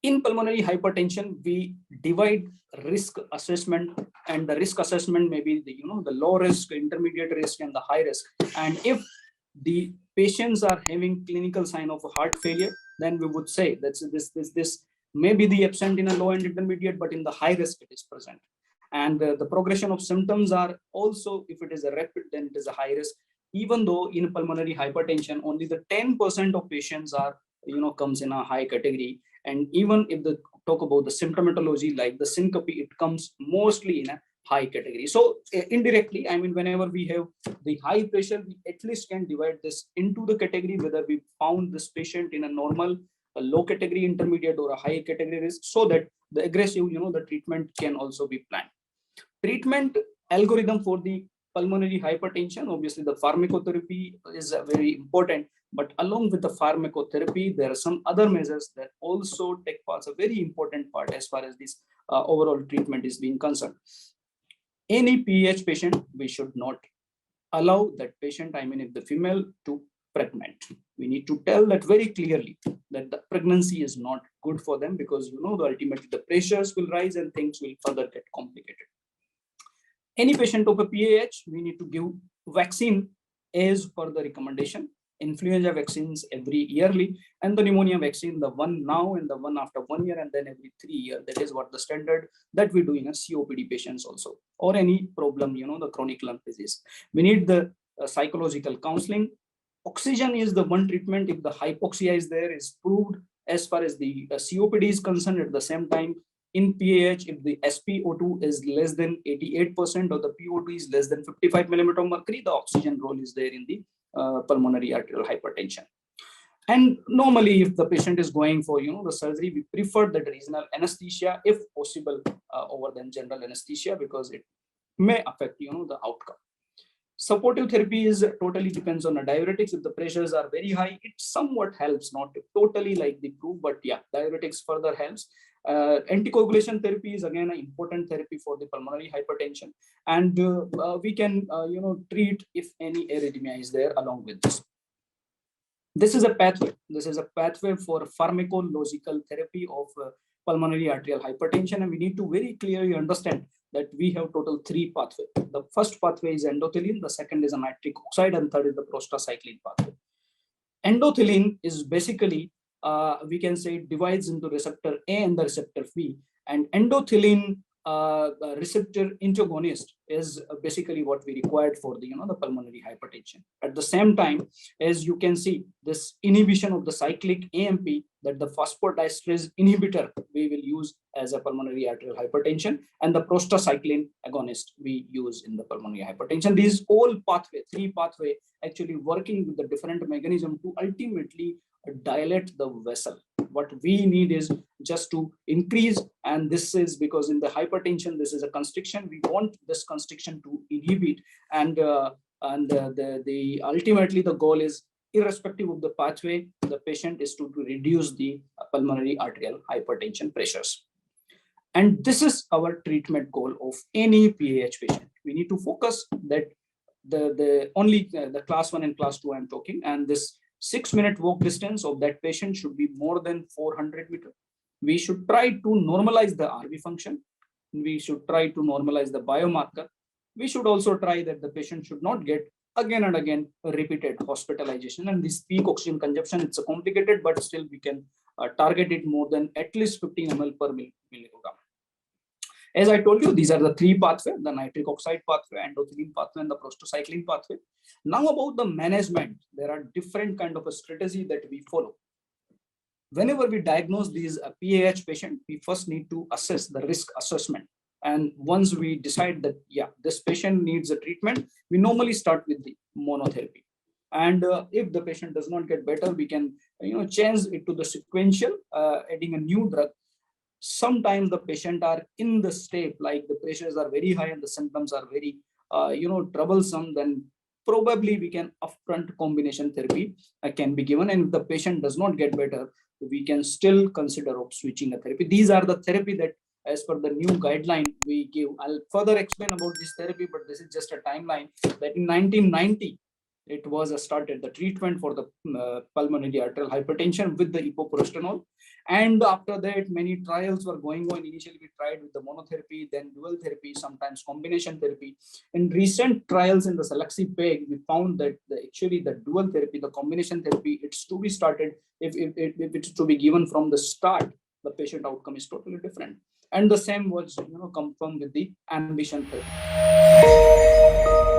In pulmonary hypertension, we divide risk assessment, and the risk assessment may be the low risk, intermediate risk, and the high risk. And if the patients are having clinical sign of heart failure, then we would say that this may be the absent in a low and intermediate, but in the high risk it is present. And the progression of symptoms are also, if it is a rapid, then it is a high risk. Even though in pulmonary hypertension, only the 10% of patients are comes in a high category. And even if the talk about the symptomatology like the syncope, it comes mostly in a high category. So indirectly, I mean, whenever we have the high pressure, we at least can divide this into the category, whether we found this patient in a normal, a low category, intermediate, or a high category risk, so that the aggressive, the treatment can also be planned. Treatment algorithm for the pulmonary hypertension, obviously the pharmacotherapy is very important, but along with the pharmacotherapy, there are some other measures that also take part, a very important part as far as this overall treatment is being concerned. Any PAH patient, we should not allow that patient, I mean, if the female, to pregnant. We need to tell that very clearly, that the pregnancy is not good for them, because ultimately the pressures will rise and things will further get complicated. Any patient of a PAH, we need to give vaccine as per the recommendation. Influenza vaccines every yearly, and the pneumonia vaccine, the one now and the one after 1 year, and then every 3 years. That is what the standard that we do in a COPD patients also, or any problem, the chronic lung disease. We need the psychological counseling. Oxygen is the one treatment if the hypoxia is there, is proved as far as the COPD is concerned. At the same time, in PAH, if the SpO2 is less than 88% or the PO2 is less than 55 millimeter of mercury, the oxygen role is there in the pulmonary arterial hypertension. And normally, if the patient is going for the surgery, we prefer that regional anesthesia, if possible, over than general anesthesia, because it may affect the outcome. Supportive therapy is totally depends on the diuretics. If the pressures are very high, it somewhat helps, not totally like the proof, but yeah, diuretics further helps. Anticoagulation therapy is again an important therapy for the pulmonary hypertension, and we can treat if any arrhythmia is there along with this. This is a pathway. This is a pathway for pharmacological therapy of pulmonary arterial hypertension, and we need to very clearly understand that we have total 3 pathways. The first pathway is endothelin, the second is a nitric oxide, and third is the prostacyclin pathway. Endothelin is basically, we can say, it divides into receptor A and the receptor B, and endothelin receptor antagonist is basically what we required for the the pulmonary hypertension. At the same time, as you can see, this inhibition of the cyclic AMP, that the phosphodiesterase inhibitor we will use as a pulmonary arterial hypertension, and the prostacyclin agonist we use in the pulmonary hypertension. These all pathway, 3 pathway, actually working with the different mechanism to ultimately dilate the vessel. What we need is just to increase, and this is because in the hypertension, this is a constriction. We want this constriction to inhibit, and the ultimately the goal is, irrespective of the pathway, the patient is to reduce the pulmonary arterial hypertension pressures. And this is our treatment goal of any PAH patient. We need to focus that the only the class 1 and class 2 I'm talking, and this 6-minute walk distance of that patient should be more than 400 meters. We should try to normalize the RV function. We should try to normalize the biomarker. We should also try that the patient should not get again and again repeated hospitalization. And this peak oxygen consumption, it's a complicated, but still we can target it more than at least 15 ml per milligram. As I told you, these are the 3 pathways: the nitric oxide pathway, endothelin pathway, and the prostacyclin pathway. Now about the management, there are different kind of a strategy that we follow. Whenever we diagnose these PAH patient, we first need to assess the risk assessment. And once we decide that, yeah, this patient needs a treatment, we normally start with the monotherapy. And if the patient does not get better, we can change it to the sequential, adding a new drug. Sometimes the patient are in the state like the pressures are very high and the symptoms are very troublesome, then probably we can upfront combination therapy can be given. And if the patient does not get better, we can still consider of switching a therapy. These are the therapy that as per the new guideline we give. I'll further explain about this therapy, but this is just a timeline that in 1990 it was started the treatment for the pulmonary arterial hypertension with the epoprostenol. And after that, many trials were going on. Initially, we tried with the monotherapy, then dual therapy, sometimes combination therapy. In recent trials in the Selexipag, we found that actually the dual therapy, the combination therapy, it's to be started. If it's to be given from the start, the patient outcome is totally different. And the same was confirmed with the ambition therapy.